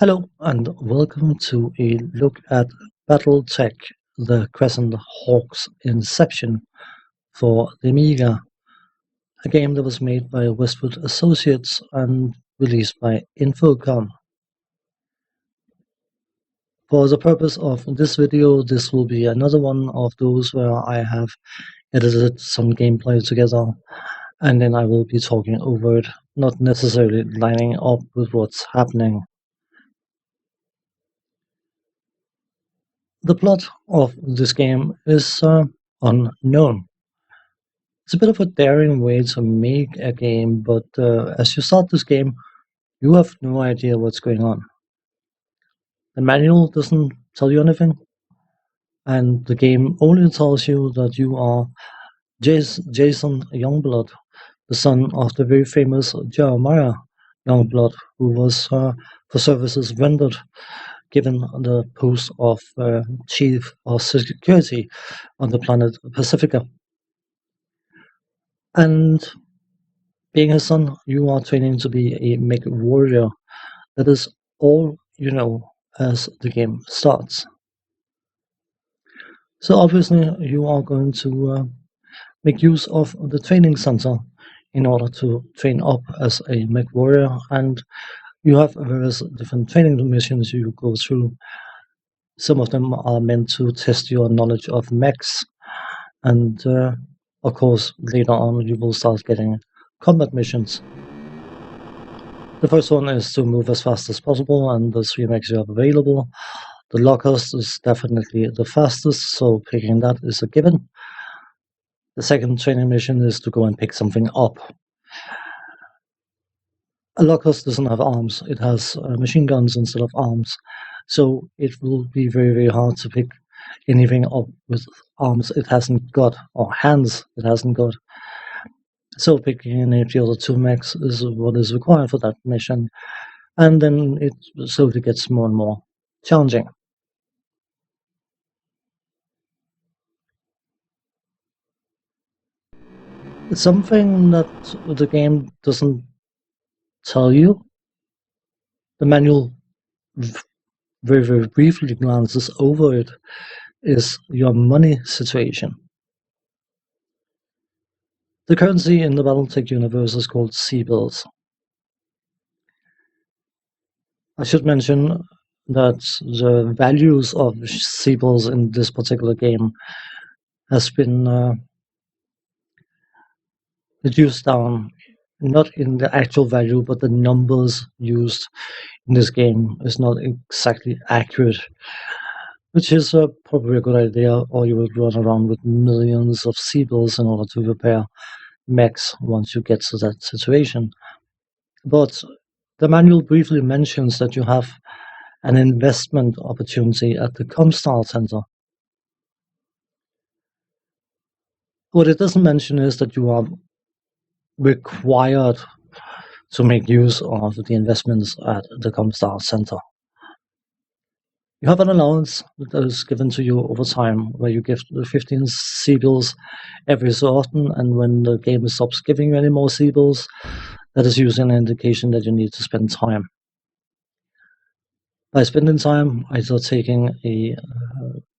Hello and welcome to a look at BattleTech, the Crescent Hawk's Inception for the Amiga, a game that was made by Westwood Associates and released by Infocom. For the purpose of this video, this will be another one of those where I have edited some gameplay together, and then I will be talking over it, not necessarily lining up with what's happening. The plot of this game is unknown. It's a bit of a daring way to make a game, but as you start this game, you have no idea what's going on. The manual doesn't tell you anything, and the game only tells you that you are Jason Youngblood, the son of the very famous Jeremiah Youngblood, who was for services rendered given the post of Chief of Security on the planet Pacifica. And being his son, you are training to be a Mech Warrior. That is all you know as the game starts. So obviously you are going to make use of the training center in order to train up as a Mech Warrior, and you have various different training missions you go through. Some of them are meant to test your knowledge of mechs, and of course later on you will start getting combat missions. The first one is to move as fast as possible, and the 3 mechs you have available. The Locust is definitely the fastest, so picking that is a given. The second training mission is to go and pick something up. A Locust doesn't have arms, it has machine guns instead of arms, so it will be very, very hard to pick anything up with arms it hasn't got, or hands it hasn't got. So picking any of the other 2 mechs is what is required for that mission, and then it slowly gets more and more challenging. It's something that the game doesn't tell you. The manual very, very briefly glances over it, is your money situation. The currency in the BattleTech universe is called C-bills. I should mention that the values of C-bills in this particular game has been reduced down, not in the actual value, but the numbers used in this game is not exactly accurate, which is probably a good idea, or you would run around with millions of C-bills in order to repair mechs once you get to that situation. But the manual briefly mentions that you have an investment opportunity at the Comstar Center. What it doesn't mention is that you are required to make use of the investments at the Comstar Center. You have an allowance that is given to you over time, where you give the 15 C-bills every so often, and when the game stops giving you any more C-bills, that is usually an indication that you need to spend time. By spending time either taking a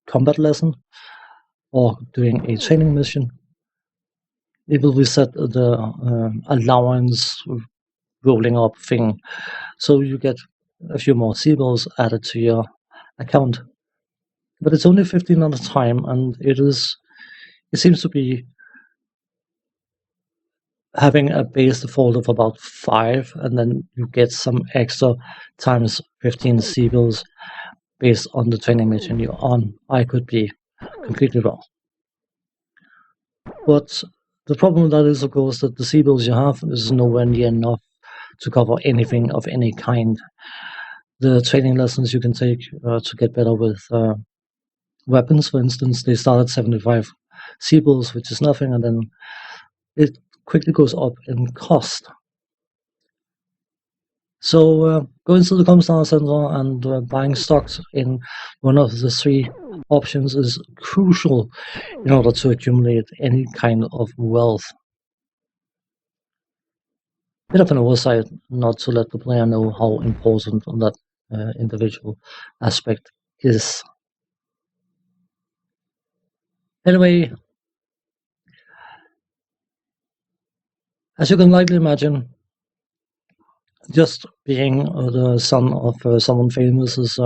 combat lesson or doing a training mission, it will reset the allowance rolling up thing, so you get a few more C-bills added to your account. But it's only 15 at a time, and it seems to be having a base default of about 5, and then you get some extra times 15 C-bills based on the training mission you're on. I could be completely wrong. But the problem with that is, of course, that the C-bills you have is nowhere near enough to cover anything of any kind. The training lessons you can take to get better with weapons, for instance, they start at 75 C-bills, which is nothing, and then it quickly goes up in cost. So going to the Comstar Center and buying stocks in one of the 3 options is crucial in order to accumulate any kind of wealth. Bit of an oversight not to let the player know how important that individual aspect is. Anyway, as you can likely imagine, just being the son of someone famous is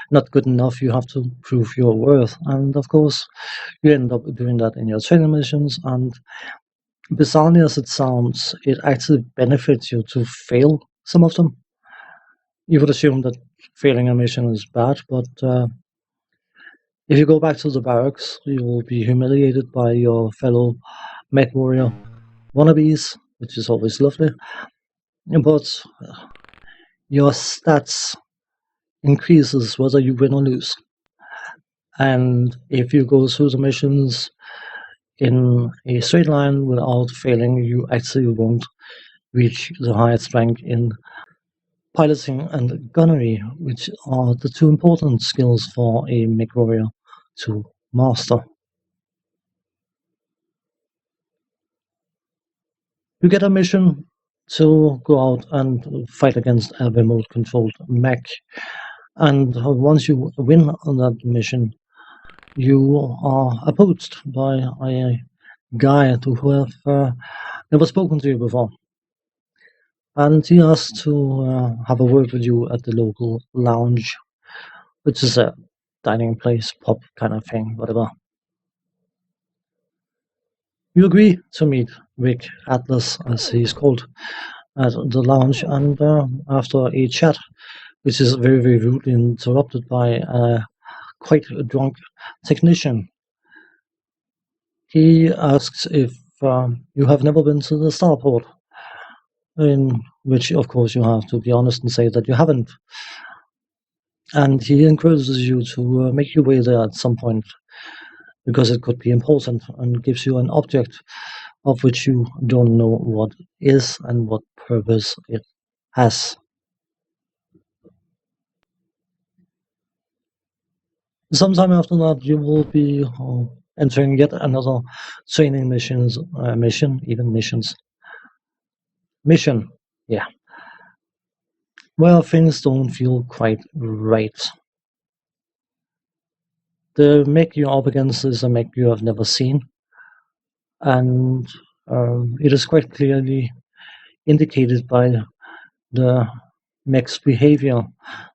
not good enough. You have to prove your worth, and of course, you end up doing that in your training missions. And bizarrely as it sounds, it actually benefits you to fail some of them. You would assume that failing a mission is bad, but if you go back to the barracks, you will be humiliated by your fellow Mech Warrior wannabes, which is always lovely. But your stats increases whether you win or lose. And if you go through the missions in a straight line without failing, you actually won't reach the highest rank in piloting and gunnery, which are the two important skills for a Mech Warrior to master. You get a mission to go out and fight against a remote controlled mech, and once you win on that mission, you are approached by a guy who have never spoken to you before. And he asks to have a word with you at the local lounge, which is a dining place, pub kind of thing, whatever. You agree to meet Rick Atlas, as he's called, at the lounge, and after a chat, which is very, very rudely interrupted by a quite drunk technician, he asks if you have never been to the starport, in which, of course, you have to be honest and say that you haven't. And he encourages you to make your way there at some point, because it could be important, and gives you an object of which you don't know what is and what purpose it has. Sometime after that, you will be entering yet another training missions, mission, yeah, where things don't feel quite right. The mech you're up against is a mech you have never seen, and it is quite clearly indicated by the mech's behavior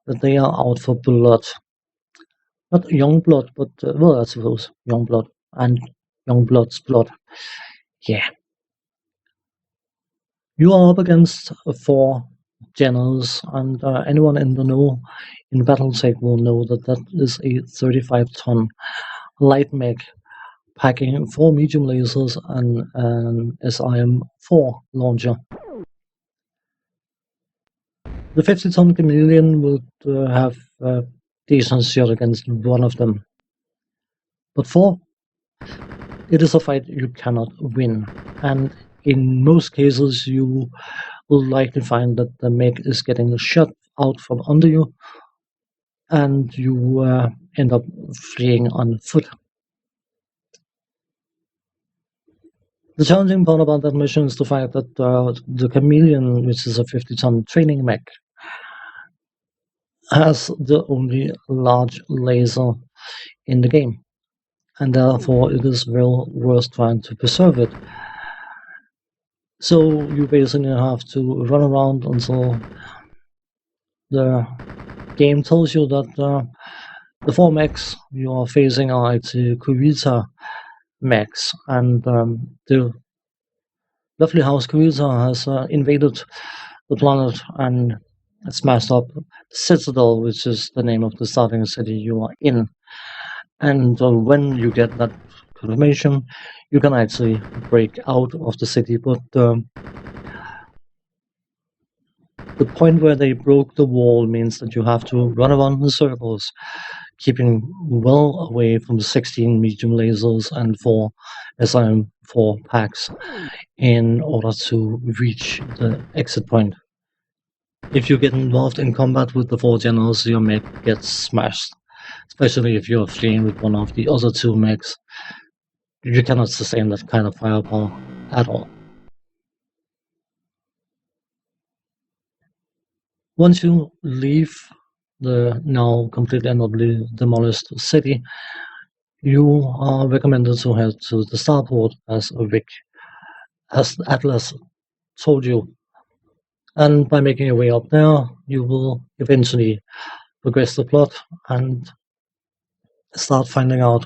that they are out for blood. Not young blood, but, well, I suppose young blood and young blood's blood. Yeah. You are up against 4 generals, and anyone in the know in BattleTech will know that that is a 35-ton light mech packing 4 medium lasers and an SIM-4 launcher. The 50-ton chameleon would have a decent shot against one of them. But 4, it is a fight you cannot win, and in most cases you will likely find that the mech is getting shot out from under you, and you end up fleeing on foot. The challenging part about that mission is the fact that the chameleon, which is a 50-ton training mech, has the only large laser in the game, and therefore it is well worth trying to preserve it. So you basically have to run around until the game tells you that the 4 mechs you are facing are actually Kurita mechs, and the lovely house Kurita has invaded the planet and smashed up the Citadel, which is the name of the starting city you are in. And when you get that confirmation, you can actually break out of the city, but the point where they broke the wall means that you have to run around in circles, keeping well away from 16 medium lasers and 4 SIM-4 packs in order to reach the exit point. If you get involved in combat with the 4 generals, your mech gets smashed, especially if you're fleeing with one of the other 2 mechs. You cannot sustain that kind of firepower at all. Once you leave the now completely and utterly demolished city, you are recommended to head to the starport as Vic, as Atlas told you. And by making your way up there, you will eventually progress the plot and start finding out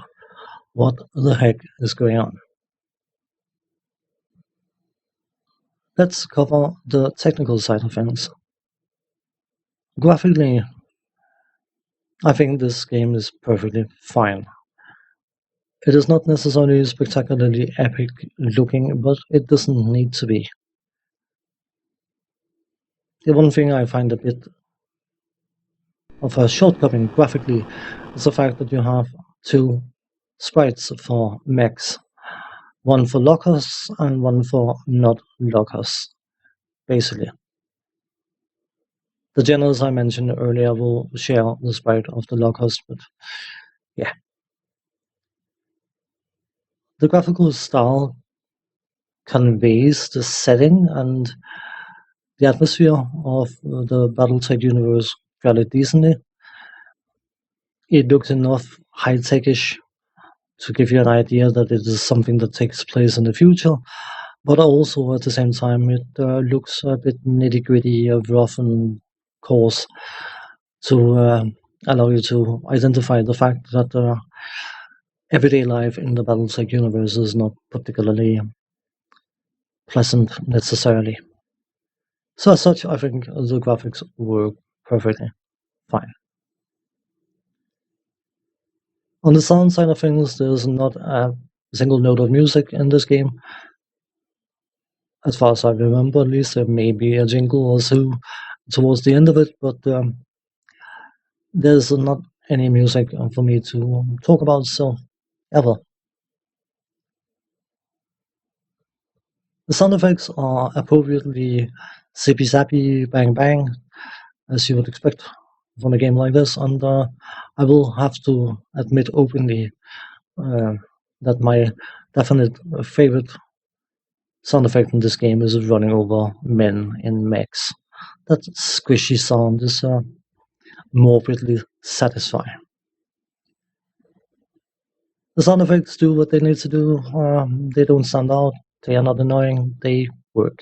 what the heck is going on. Let's cover the technical side of things. Graphically, I think this game is perfectly fine. It is not necessarily spectacularly epic looking, but it doesn't need to be. The one thing I find a bit of a shortcoming graphically is the fact that you have two sprites for mechs, one for lockers and one for not lockers, basically. The generals I mentioned earlier will share the sprite of the lockers, but yeah. The graphical style conveys the setting and the atmosphere of the BattleTech universe fairly decently. It looks enough high-techish to give you an idea that it is something that takes place in the future, but also at the same time it looks a bit nitty-gritty, rough and coarse to allow you to identify the fact that everyday life in the BattleTech universe is not particularly pleasant necessarily. So as such, I think the graphics work perfectly fine. On the sound side of things, there's not a single note of music in this game. As far as I remember, at least there may be a jingle or two towards the end of it, but there's not any music for me to talk about, so ever. The sound effects are appropriately zippy zappy, bang bang, as you would expect from a game like this, and I will have to admit openly uh, that my definite favorite sound effect in this game is running over men in mechs. That squishy sound is morbidly satisfying. The sound effects do what they need to do. They don't stand out. They are not annoying. They work.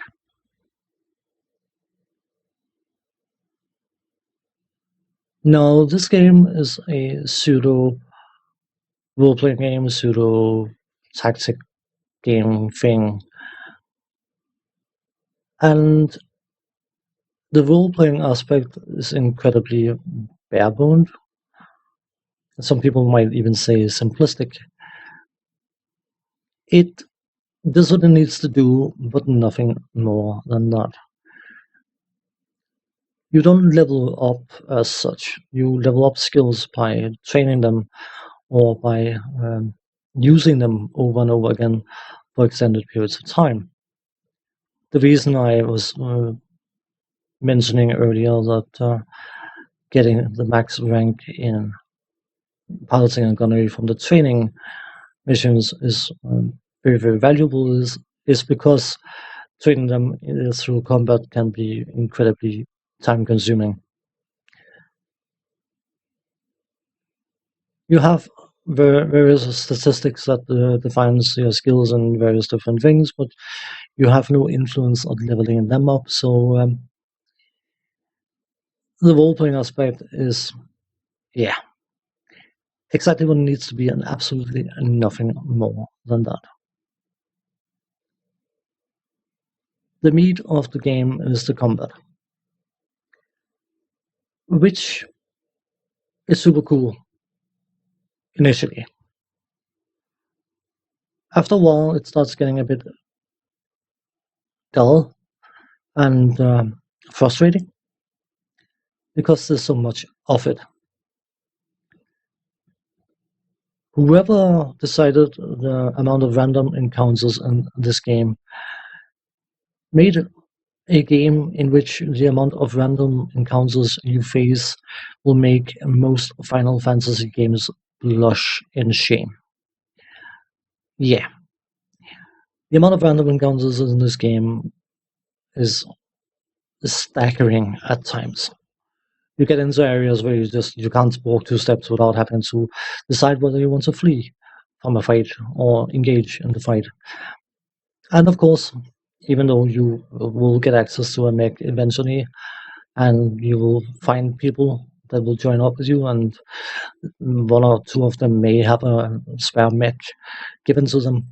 No, this game is a pseudo role-playing game, pseudo tactic game thing, and the role-playing aspect is incredibly bare-boned. Some people might even say simplistic. It does what it needs to do, but nothing more than that. You don't level up as such. You level up skills by training them or by using them over and over again for extended periods of time. The reason I was mentioning earlier that getting the max rank in piloting and gunnery from the training missions is very, very valuable is because training them through combat can be incredibly time consuming. You have various statistics that defines your skills and various different things, but you have no influence on leveling them up. So the role-playing aspect is, yeah, exactly what it needs to be, and absolutely nothing more than that. The meat of the game is the combat, which is super cool initially. After a while, it starts getting a bit dull and frustrating because there's so much of it. Whoever decided the amount of random encounters in this game made a game in which the amount of random encounters you face will make most Final Fantasy games blush in shame. Yeah, the amount of random encounters in this game is staggering at times. You get into areas where you can't walk 2 steps without having to decide whether you want to flee from a fight or engage in the fight. And of course, even though you will get access to a mech eventually, and you will find people that will join up with you, and one or two of them may have a spare mech given to them.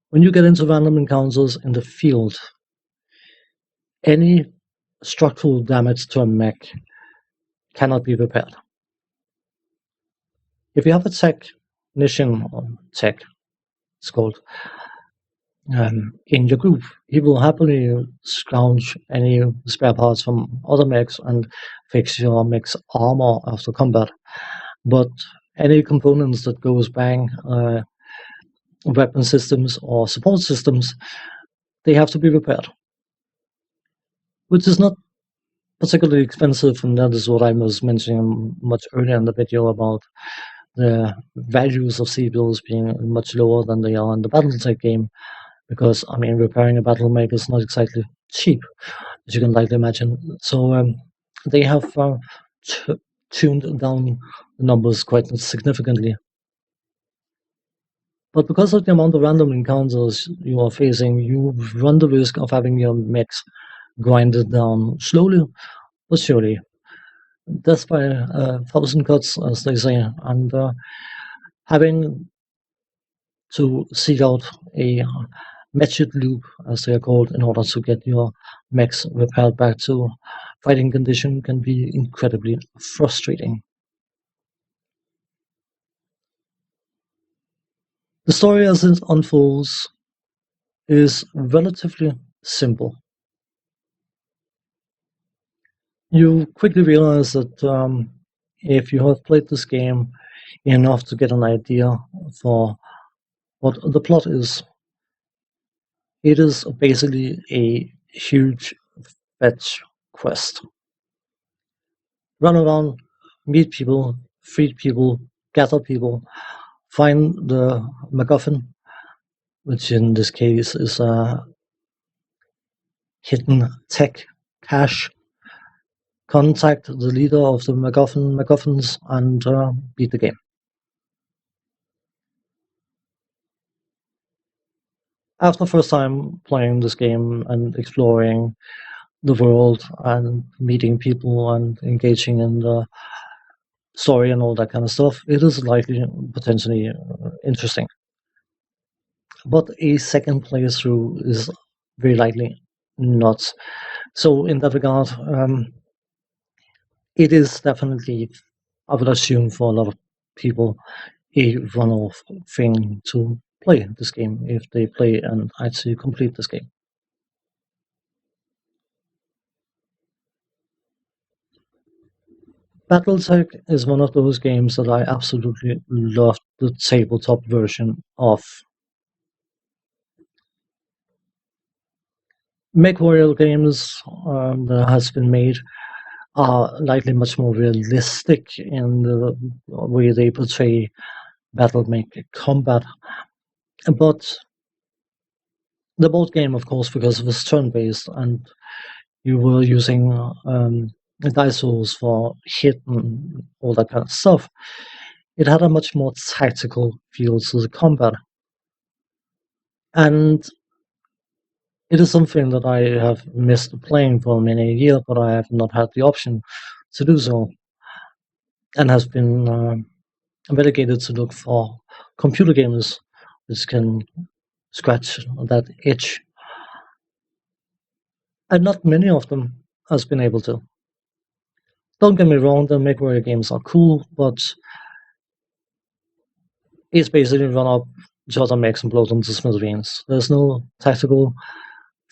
When you get into random encounters in the field, any structural damage to a mech cannot be repaired. If you have a technician, or tech, it's called, in your group, he will happily scrounge any spare parts from other mechs and fix your mech's armor after combat. But any components that goes bang, weapon systems or support systems, they have to be repaired, which is not particularly expensive, and that is what I was mentioning much earlier in the video about the values of C-bills being much lower than they are in the BattleTech game, because, I mean, repairing a BattleMech is not exactly cheap, as you can likely imagine. So they have tuned down the numbers quite significantly. But because of the amount of random encounters you are facing, you run the risk of having your mechs grinded down slowly but surely. Death by 1,000 cuts, as they say, and having to seek out a matched loop, as they are called, in order to get your mechs repaired back to fighting condition can be incredibly frustrating. The story as it unfolds is relatively simple. You quickly realize that if you have played this game enough to get an idea for what the plot is, it is basically a huge fetch quest. Run around, meet people, feed people, gather people, find the MacGuffin, which in this case is a hidden tech cache. Contact the leader of the MacGuffins, and beat the game. After first time playing this game and exploring the world and meeting people and engaging in the story and all that kind of stuff, it is likely potentially interesting. But a second playthrough is very likely not. So in that regard, it is definitely, I would assume, for a lot of people, a run-off thing to play this game if they play and actually complete this game. BattleTech is one of those games that I absolutely love the tabletop version of. Mech Warrior games that has been made are likely much more realistic in the way they portray BattleMech combat. But the board game, of course, because it was turn-based and you were using dice rolls for hit and all that kind of stuff, it had a much more tactical feel to the combat. And it is something that I have missed playing for many years, but I have not had the option to do so, and has been relegated to look for computer games which can scratch that itch. And not many of them has been able to. Don't get me wrong, the Mech Warrior games are cool, but it's basically run up to other mechs and blow them to smithereens. There's no tactical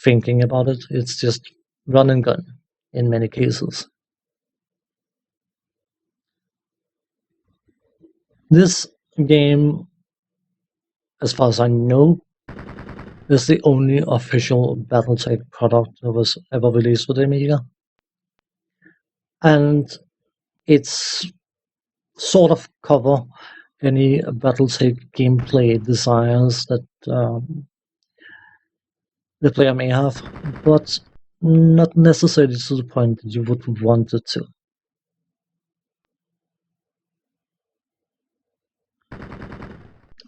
thinking about it, it's just run and gun in many cases. This game, as far as I know, is the only official BattleTech product that was ever released with Amiga. And it's sort of cover any BattleTech gameplay desires that the player may have, but not necessarily to the point that you would want it to.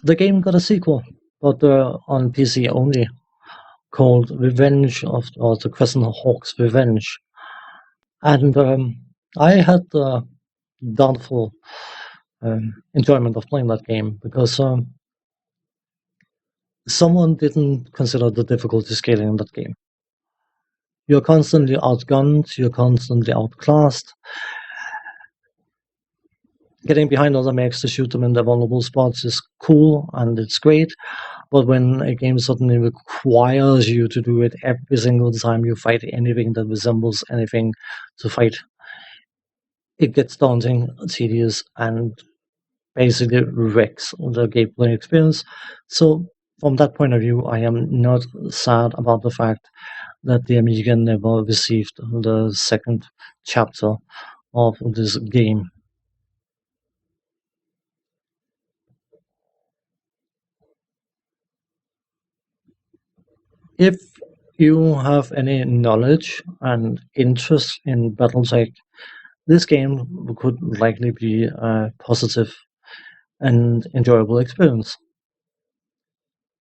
The game got a sequel, but on PC only, called Revenge of or the Crescent Hawk's Revenge, and I had the doubtful enjoyment of playing that game because someone didn't consider the difficulty scaling in that game. You're constantly outgunned, you're constantly outclassed. Getting behind other mechs to shoot them in their vulnerable spots is cool and it's great, but when a game suddenly requires you to do it every single time you fight anything that resembles anything to fight, it gets daunting, tedious, and basically wrecks the gameplay experience. So, from that point of view, I am not sad about the fact that the Amiga never received the second chapter of this game. If you have any knowledge and interest in BattleTech, this game could likely be a positive and enjoyable experience.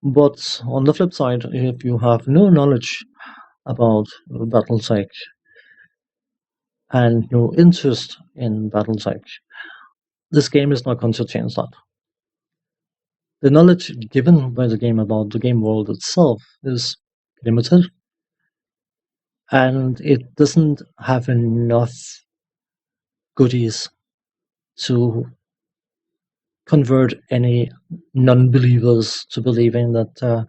But on the flip side, if you have no knowledge about BattleTech and no interest in BattleTech, this game is not going to change that. The knowledge given by the game about the game world itself is limited, and it doesn't have enough goodies to convert any non-believers to believing that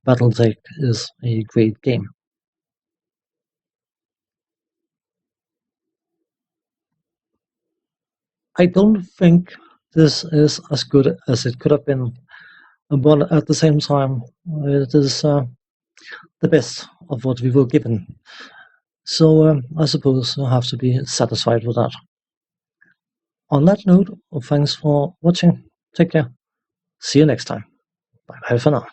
BattleTech is a great game. I don't think this is as good as it could have been, but at the same time, it is the best of what we were given. So I suppose I have to be satisfied with that. On that note, thanks for watching. Take care. See you next time. Bye bye for now.